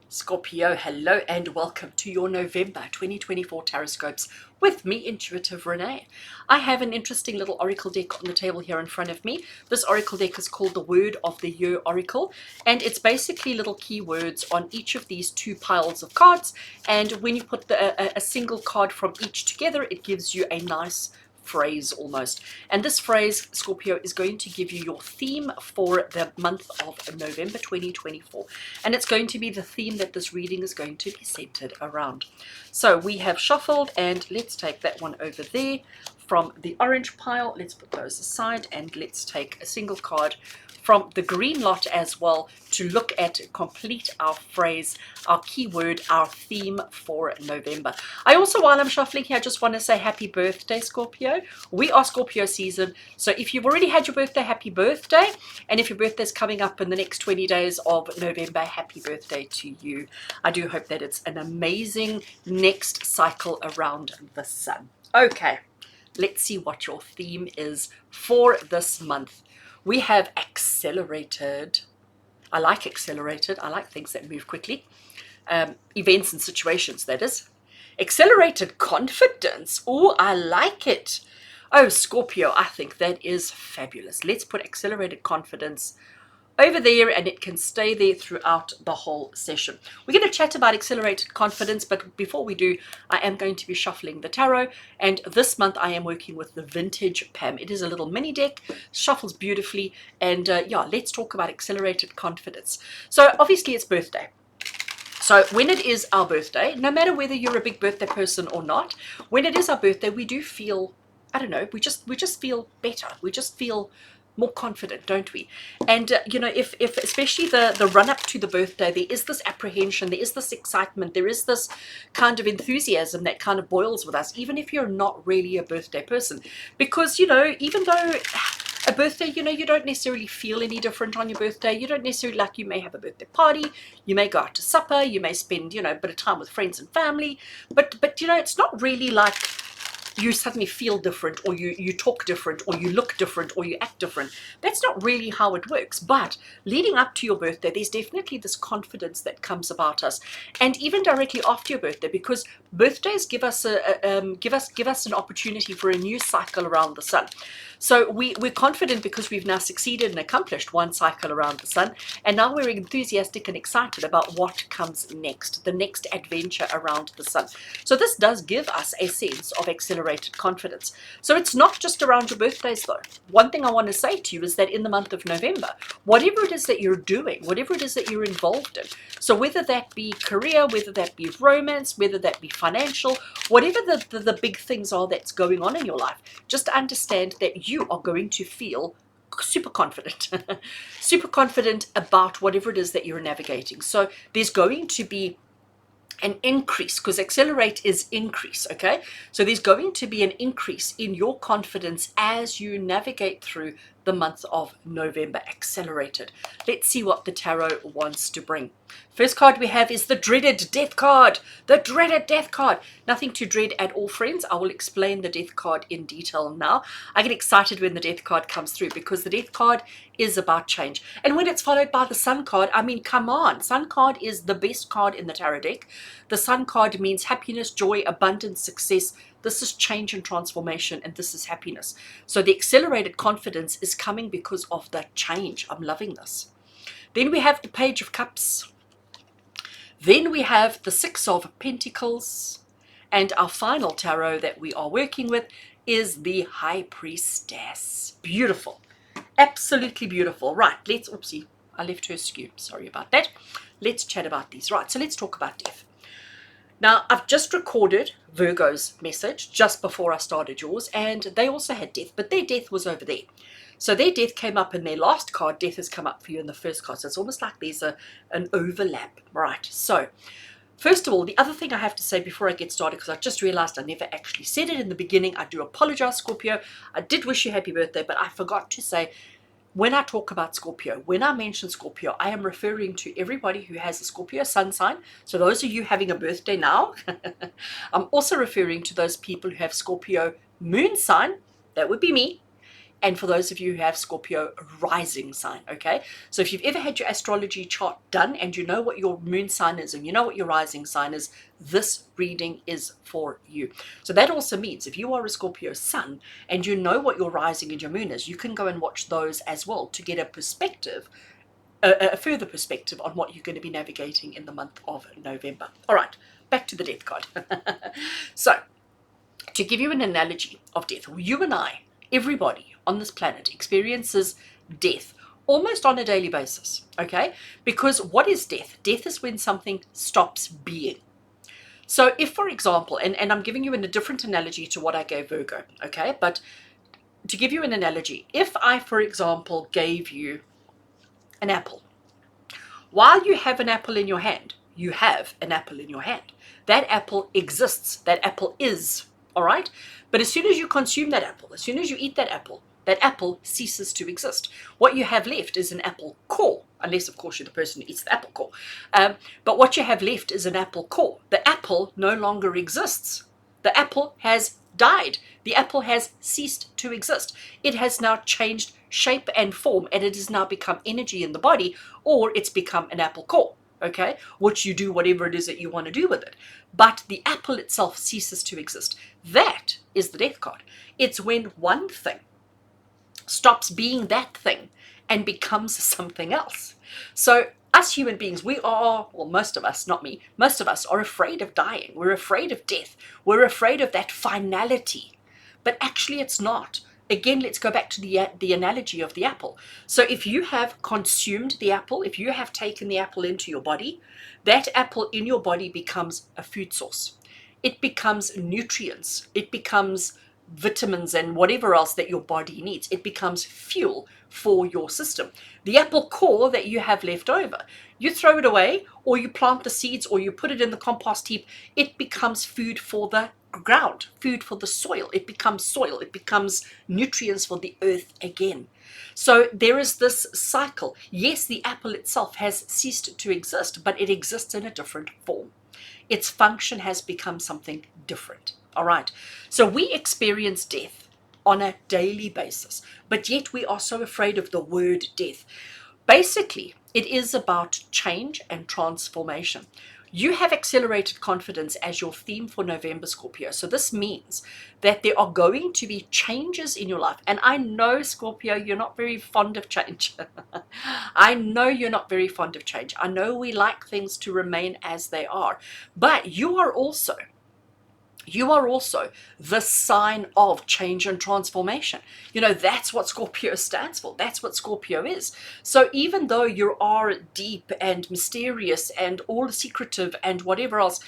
Scorpio, hello and welcome to your November 2024 Taroscopes with me, Intuitive Rene. I have an interesting little oracle deck on the table here in front of me. This oracle deck is called the Word of the Year Oracle, and it's basically little keywords on each of these two piles of cards, and when you put a single card from each together, it gives you a nice phrase almost. And this phrase, Scorpio, is going to give you your theme for the month of November 2024. And it's going to be the theme that this reading is going to be centered around. So we have shuffled, and let's take that one over there from the orange pile. Let's put those aside, and let's take a single card from the green lot as well to look at, complete our phrase, our keyword, our theme for November. I also, while I'm shuffling here, just want to say happy birthday, Scorpio. We are Scorpio season, so if you've already had your birthday, happy birthday. And if your birthday's coming up in the next 20 days of November, happy birthday to you. I do hope that it's an amazing next cycle around the sun. Okay, let's see what your theme is for this month. We have accelerated. I like accelerated. I like things that move quickly. Events and situations, that is. Accelerated confidence. Oh, I like it. Oh, Scorpio, I think that is fabulous. Let's put accelerated confidence over there, and it can stay there throughout the whole session. We're going to chat about accelerated confidence, but before we do, I am going to be shuffling the tarot, and this month I am working with the Vintage Pam. It is a little mini deck, shuffles beautifully, and yeah, let's talk about accelerated confidence. So obviously it's birthday. So when it is our birthday, no matter whether you're a big birthday person or not, when it is our birthday, we do feel, I don't know, we just feel better. We just feel more confident, don't we? And you know, if especially the run up to the birthday, there is this apprehension, there is this excitement, there is this kind of enthusiasm that kind of boils with us, even if you're not really a birthday person, because, you know, even though a birthday, you know, you don't necessarily feel any different on your birthday. You don't necessarily, like, you may have a birthday party, you may go out to supper, you may spend, you know, a bit of time with friends and family, but you know, it's not really like you suddenly feel different, or you talk different, or you look different, or you act different. That's not really how it works. But leading up to your birthday, there's definitely this confidence that comes about us, and even directly after your birthday, because birthdays give us an opportunity for a new cycle around the sun. So we're confident because we've now succeeded and accomplished one cycle around the sun, and now we're enthusiastic and excited about what comes next, the next adventure around the sun. So this does give us a sense of accelerated confidence. So it's not just around your birthdays though. One thing I want to say to you is that in the month of November, whatever it is that you're doing, whatever it is that you're involved in, so whether that be career, whether that be romance, whether that be financial, whatever the big things are that's going on in your life, just understand that you are going to feel super confident, super confident about whatever it is that you're navigating. So there's going to be an increase, because accelerate is increase, okay? So there's going to be an increase in your confidence as you navigate through the month of November. Accelerated. Let's see what the tarot wants to bring. First card we have is the dreaded death card. The dreaded death card. Nothing to dread at all, friends. I will explain the death card in detail now. I get excited when the death card comes through, because the death card is about change. And when it's followed by the sun card, I mean, come on. Sun card is the best card in the tarot deck. The sun card means happiness, joy, abundance, success. This is change and transformation, and this is happiness. So the accelerated confidence is coming because of the change. I'm loving this. Then we have the Page of Cups. Then we have the Six of Pentacles. And our final tarot that we are working with is the High Priestess. Beautiful. Absolutely beautiful. Right, let's, oopsie, I left her askew. Sorry about that. Let's chat about these. Right, so let's talk about death. Now, I've just recorded Virgo's message just before I started yours, and they also had death, but their death was over there. So their death came up in their last card. Death has come up for you in the first card. So it's almost like there's an overlap. Right. So first of all, the other thing I have to say before I get started, because I just realized I never actually said it in the beginning. I do apologize, Scorpio. I did wish you happy birthday, but I forgot to say, when I talk about Scorpio, when I mention Scorpio, I am referring to everybody who has a Scorpio sun sign. So those of you having a birthday now, I'm also referring to those people who have Scorpio moon sign. That would be me. and for those of you who have Scorpio rising sign, okay? So if you've ever had your astrology chart done and you know what your moon sign is and you know what your rising sign is, this reading is for you. So that also means if you are a Scorpio sun and you know what your rising and your moon is, you can go and watch those as well to get a perspective, a further perspective on what you're going to be navigating in the month of November. All right, back to the death card. So to give you an analogy of death, you and I, everybody on this planet experiences death almost on a daily basis, okay? Because what is death? Death is when something stops being. So if, for example, and I'm giving you in a different analogy to what I gave Virgo, okay? But to give you an analogy, if I, for example, gave you an apple, while you have an apple in your hand, you have an apple in your hand. That apple exists. That apple is, all right? But as soon as you consume that apple, as soon as you eat that apple ceases to exist. What you have left is an apple core, unless, of course, you're the person who eats the apple core. But what you have left is an apple core. The apple no longer exists. The apple has died. The apple has ceased to exist. It has now changed shape and form, and it has now become energy in the body, or it's become an apple core, okay, which you do whatever it is that you want to do with it. But the apple itself ceases to exist. That is the death card. It's when one thing stops being that thing and becomes something else. So us human beings, we are, well, most of us, not me, most of us are afraid of dying. We're afraid of death. We're afraid of that finality. But actually it's not. Again, let's go back to the analogy of the apple. So if you have consumed the apple, if you have taken the apple into your body, that apple in your body becomes a food source. It becomes nutrients. It becomes vitamins and whatever else that your body needs. It becomes fuel for your system. The apple core that you have left over, you throw it away, or you plant the seeds, or you put it in the compost heap. It becomes food for the ground, food for the soil. It becomes soil. It becomes nutrients for the earth again. So there is this cycle. Yes, the apple itself has ceased to exist, but it exists in a different form. Its function has become something different. All right. So we experience death on a daily basis, but yet we are so afraid of the word death. Basically, it is about change and transformation. You have accelerated confidence as your theme for November, Scorpio. So this means that there are going to be changes in your life. And I know, Scorpio, you're not very fond of change. I know you're not very fond of change. I know we like things to remain as they are. But you are also the sign of change and transformation. You know, that's what Scorpio stands for. That's what Scorpio is. So even though you are deep and mysterious and all secretive and whatever else,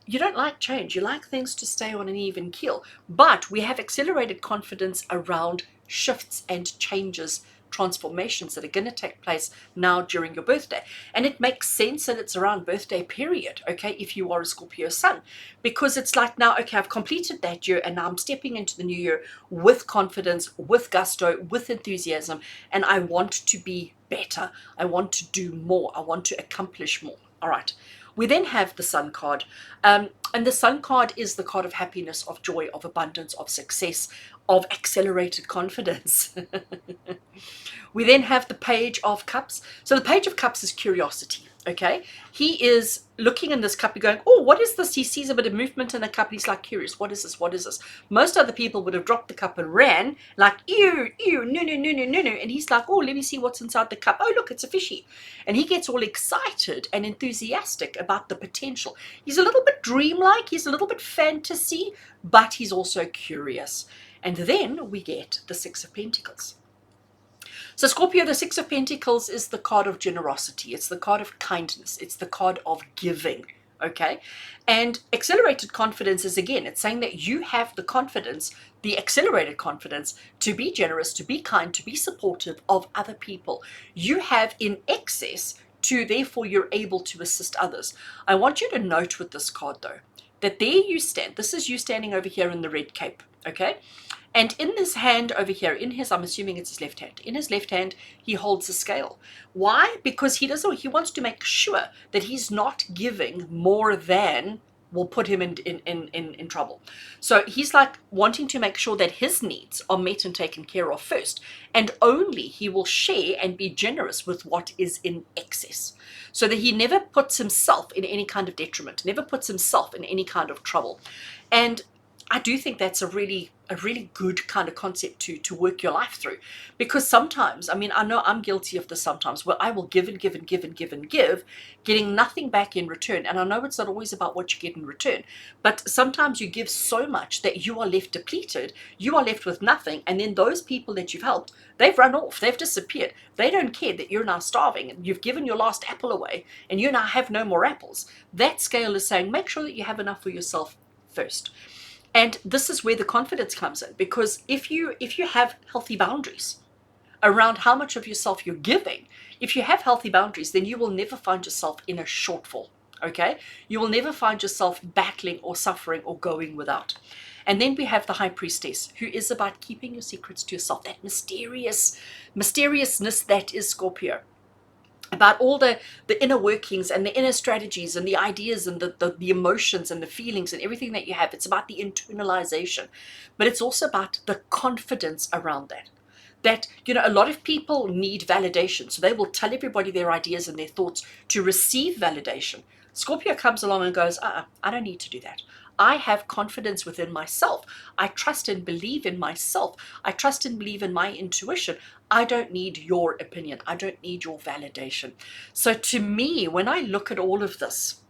you don't like change. You like things to stay on an even keel. But we have accelerated confidence around shifts and changes, transformations that are going to take place now during your birthday. And it makes sense that it's around birthday period, okay, if you are a Scorpio sun, because it's like, now, okay, I've completed that year and now I'm stepping into the new year with confidence, with gusto, with enthusiasm, and I want to be better. I want to do more. I want to accomplish more. All right. We then have the Sun card, and the Sun card is the card of happiness, of joy, of abundance, of success, of accelerated confidence. We then have the Page of Cups. So the Page of Cups is curiosity, okay? He is looking in this cup and going, oh, what is this? He sees a bit of movement in the cup. He's like curious. What is this? What is this? Most other people would have dropped the cup and ran like, ew, ew, no, no, no, no, no, no. And he's like, oh, let me see what's inside the cup. Oh, look, it's a fishy. And he gets all excited and enthusiastic about the potential. He's a little bit dreamlike. He's a little bit fantasy, but he's also curious. And then we get the Six of Pentacles. So Scorpio, the Six of Pentacles is the card of generosity. It's the card of kindness. It's the card of giving, okay? And accelerated confidence is, again, it's saying that you have the confidence, the accelerated confidence, to be generous, to be kind, to be supportive of other people. You have in excess to, therefore you're able to assist others. I want you to note with this card, though, that there you stand. This is you standing over here in the red cape, okay? And in this hand over here, in his, I'm assuming it's his left hand, in his left hand, he holds a scale. Why? Because he wants to make sure that he's not giving more than will put him in trouble. So he's like wanting to make sure that his needs are met and taken care of first, and only he will share and be generous with what is in excess, so that he never puts himself in any kind of detriment, never puts himself in any kind of trouble. And I do think that's a really good kind of concept to work your life through, because sometimes, I mean, I know I'm guilty of this sometimes, where I will give and give and give and give and give, getting nothing back in return. And I know it's not always about what you get in return, but sometimes you give so much that you are left depleted, you are left with nothing, and then those people that you've helped, they've run off, they've disappeared, they don't care that you're now starving and you've given your last apple away and you now have no more apples. That scale is saying, make sure that you have enough for yourself first. And this is where the confidence comes in, because if you have healthy boundaries around how much of yourself you're giving, if you have healthy boundaries, then you will never find yourself in a shortfall. Okay, you will never find yourself battling or suffering or going without. And then we have the high priestess, who is about keeping your secrets to yourself, that mysteriousness that is Scorpio, about all the inner workings and the inner strategies and the ideas and the emotions and the feelings and everything that you have. It's about the internalization, but it's also about the confidence around that. That, you know, a lot of people need validation, so they will tell everybody their ideas and their thoughts to receive validation. Scorpio comes along and goes, I don't need to do that. I have confidence within myself. I trust and believe in myself. I trust and believe in my intuition. I don't need your opinion. I don't need your validation. So to me, when I look at all of this,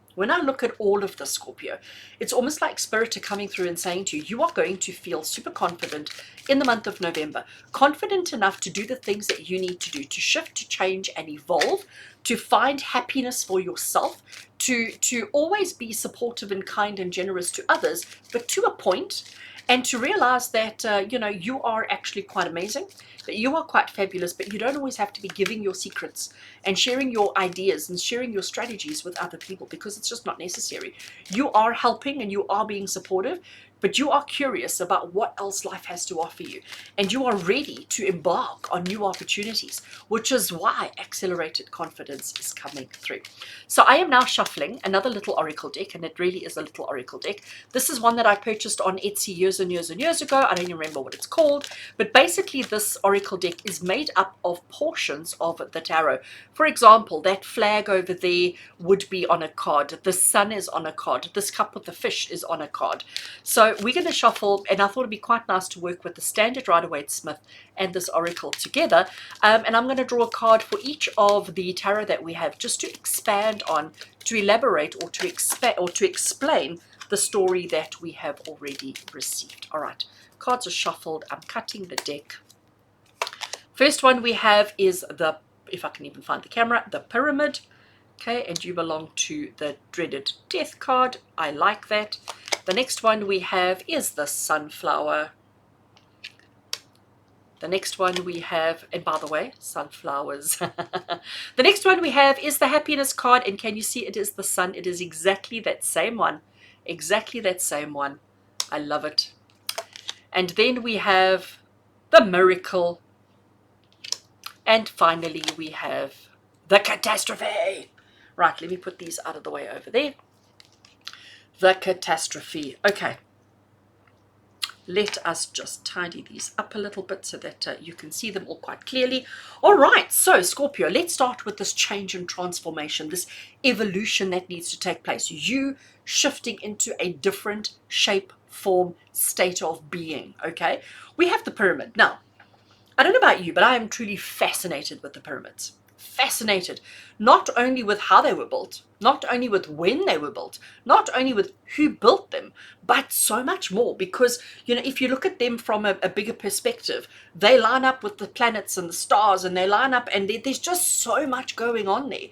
Scorpio, it's almost like Spirit are coming through and saying to you, you are going to feel super confident in the month of November, confident enough to do the things that you need to do, to shift, to change and evolve, to find happiness for yourself, to always be supportive and kind and generous to others, but to a point, and to realize that, you are actually quite amazing, that you are quite fabulous, but you don't always have to be giving your secrets and sharing your ideas and sharing your strategies with other people, because it's just not necessary. You are helping and you are being supportive, but you are curious about what else life has to offer you, and you are ready to embark on new opportunities, which is why accelerated confidence is coming through. So I am now shuffling another little oracle deck, and it really is a little oracle deck. This is one that I purchased on Etsy years and years and years ago. I don't even remember what it's called, but basically this oracle deck is made up of portions of the tarot. For example, that flag over there would be on a card, the sun is on a card, this cup with the fish is on a card. So we're going to shuffle, and I thought it'd be quite nice to work with the standard Rider-Waite-Smith and this oracle together, and I'm going to draw a card for each of the tarot that we have, just to expand on, to elaborate, or to explain the story that we have already received. All right, cards are shuffled. I'm cutting the deck. First one we have is the, if I can even find the camera, the Pyramid. Okay, and you belong to the dreaded death card. I like that. The next one we have is the Sunflower. The next one we have, and by the way, sunflowers. The next one we have is the Happiness card, and can you see it is the Sun? It is exactly that same one. Exactly that same one. I love it. And then we have the Miracle. And finally we have the Catastrophe. Right, let me put these out of the way over there. The Catastrophe. Okay. Let us just tidy these up a little bit so that you can see them all quite clearly. All right, so Scorpio, let's start with this change and transformation, this evolution that needs to take place. You shifting into a different shape, form, state of being, okay? We have the Pyramid. Now, I don't know about you, but I am truly fascinated with the pyramids. Fascinated, not only with how they were built, not only with when they were built, not only with who built them, but so much more, because, you know, if you look at them from a bigger perspective, they line up with the planets and the stars, and they line up, and there's just so much going on there,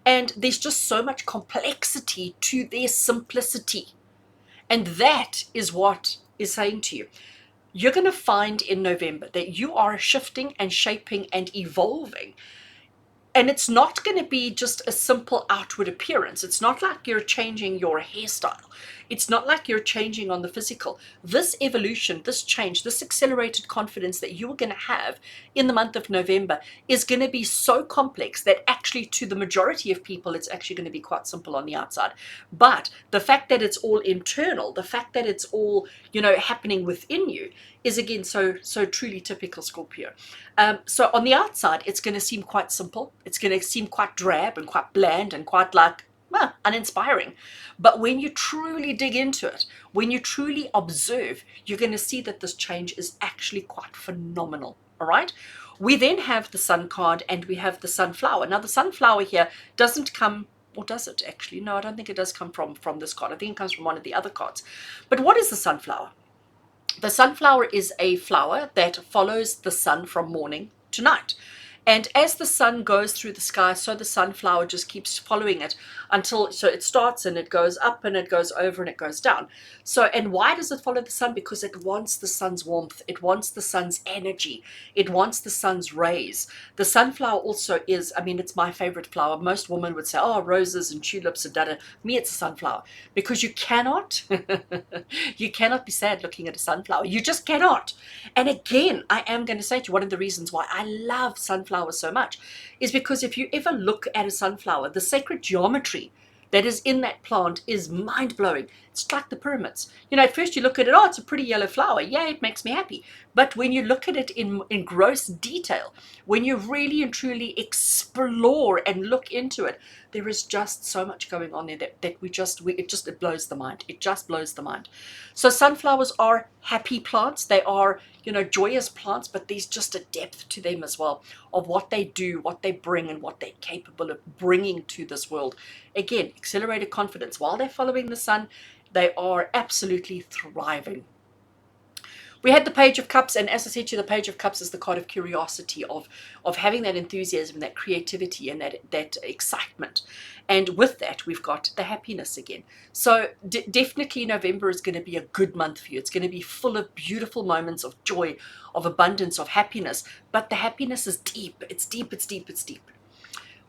and there's just so much complexity to their simplicity. And that is what is saying to you, you're going to find in November that you are shifting and shaping and evolving. And it's not going to be just a simple outward appearance. It's not like you're changing your hairstyle. It's not like you're changing on the physical. This evolution, this change, this accelerated confidence that you're going to have in the month of November is going to be so complex that actually to the majority of people, it's actually going to be quite simple on the outside. But the fact that it's all internal, the fact that it's all, happening within you is again so truly typical Scorpio. So on the outside, it's going to seem quite simple. It's going to seem quite drab and quite bland and quite like uninspiring. But when you truly dig into it, when you truly observe, you're going to see that this change is actually quite phenomenal. All right. We then have the sun card and we have the sunflower. Now the sunflower here doesn't come, or does it actually? No, I don't think it does come from this card. I think it comes from one of the other cards. But what is the sunflower? The sunflower is a flower that follows the sun from morning to night. And as the sun goes through the sky, so the sunflower just keeps following it so it starts and it goes up and it goes over and it goes down. So, and why does it follow the sun? Because it wants the sun's warmth. It wants the sun's energy. It wants the sun's rays. The sunflower also is, it's my favorite flower. Most women would say, oh, roses and tulips and da-da. Me, it's a sunflower. Because you cannot be sad looking at a sunflower. You just cannot. And again, I am going to say to you, one of the reasons why I love sunflowers so much is because if you ever look at a sunflower, the sacred geometry that is in that plant is mind-blowing. It's like the pyramids. At first you look at it, oh, it's a pretty yellow flower. Yeah, it makes me happy. But when you look at it in gross detail, when you really and truly explore and look into it, there is just so much going on there that it blows the mind. It just blows the mind. So sunflowers are happy plants. They are, joyous plants, but there's just a depth to them as well of what they do, what they bring, and what they're capable of bringing to this world. Again, accelerated confidence. While they're following the sun, they are absolutely thriving. We had the Page of Cups, and as I said to you, the Page of Cups is the card of curiosity, of having that enthusiasm, that creativity, and that excitement. And with that, we've got the happiness again. So definitely November is going to be a good month for you. It's going to be full of beautiful moments of joy, of abundance, of happiness. But the happiness is deep. It's deep, it's deep, it's deep.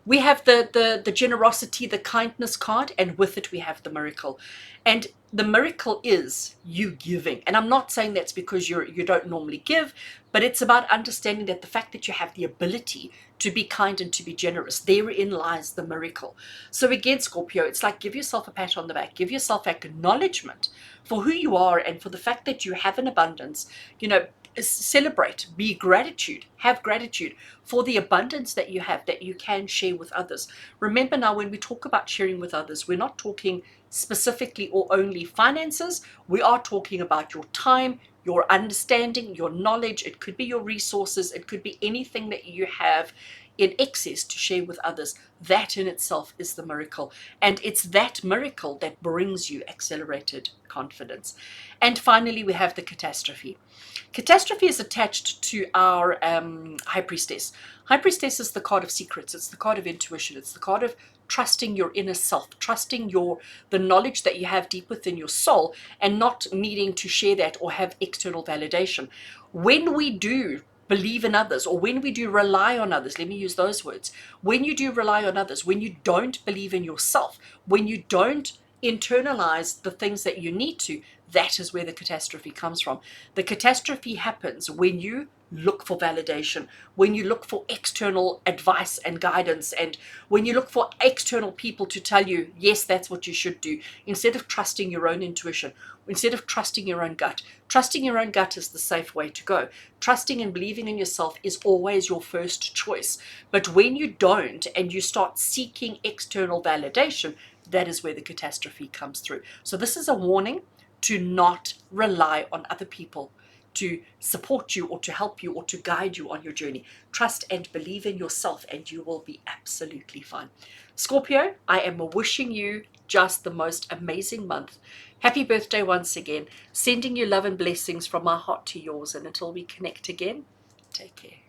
We have the generosity, the kindness card, and with it we have the miracle. And the miracle is you giving. And I'm not saying that's because you don't normally give, but it's about understanding that the fact that you have the ability to be kind and to be generous, therein lies the miracle. So again, Scorpio, it's like give yourself a pat on the back, give yourself acknowledgement for who you are and for the fact that you have an abundance. Celebrate, have gratitude for the abundance that you have, that you can share with others. Remember now, when we talk about sharing with others, we're not talking specifically or only finances. We are talking about your time, your understanding, your knowledge. It could be your resources. It could be anything that you have in excess to share with others. That in itself is the miracle. And it's that miracle that brings you accelerated confidence. And finally, we have the catastrophe. Catastrophe is attached to our High Priestess. High Priestess is the card of secrets. It's the card of intuition. It's the card of trusting your inner self, trusting the knowledge that you have deep within your soul, and not needing to share that or have external validation. When we do believe in others, or when we do rely on others, let me use those words, when you do rely on others, when you don't believe in yourself, when you don't internalize the things that you need to, that is where the catastrophe comes from. The catastrophe happens when you look for validation, when you look for external advice and guidance, and when you look for external people to tell you, yes, that's what you should do, instead of trusting your own intuition, instead of trusting your own gut. Trusting your own gut is the safe way to go. Trusting and believing in yourself is always your first choice. But when you don't and you start seeking external validation, that is where the catastrophe comes through. So this is a warning to not rely on other people to support you or to help you or to guide you on your journey. Trust and believe in yourself and you will be absolutely fine. Scorpio, I am wishing you just the most amazing month. Happy birthday once again. Sending you love and blessings from my heart to yours. And until we connect again, take care.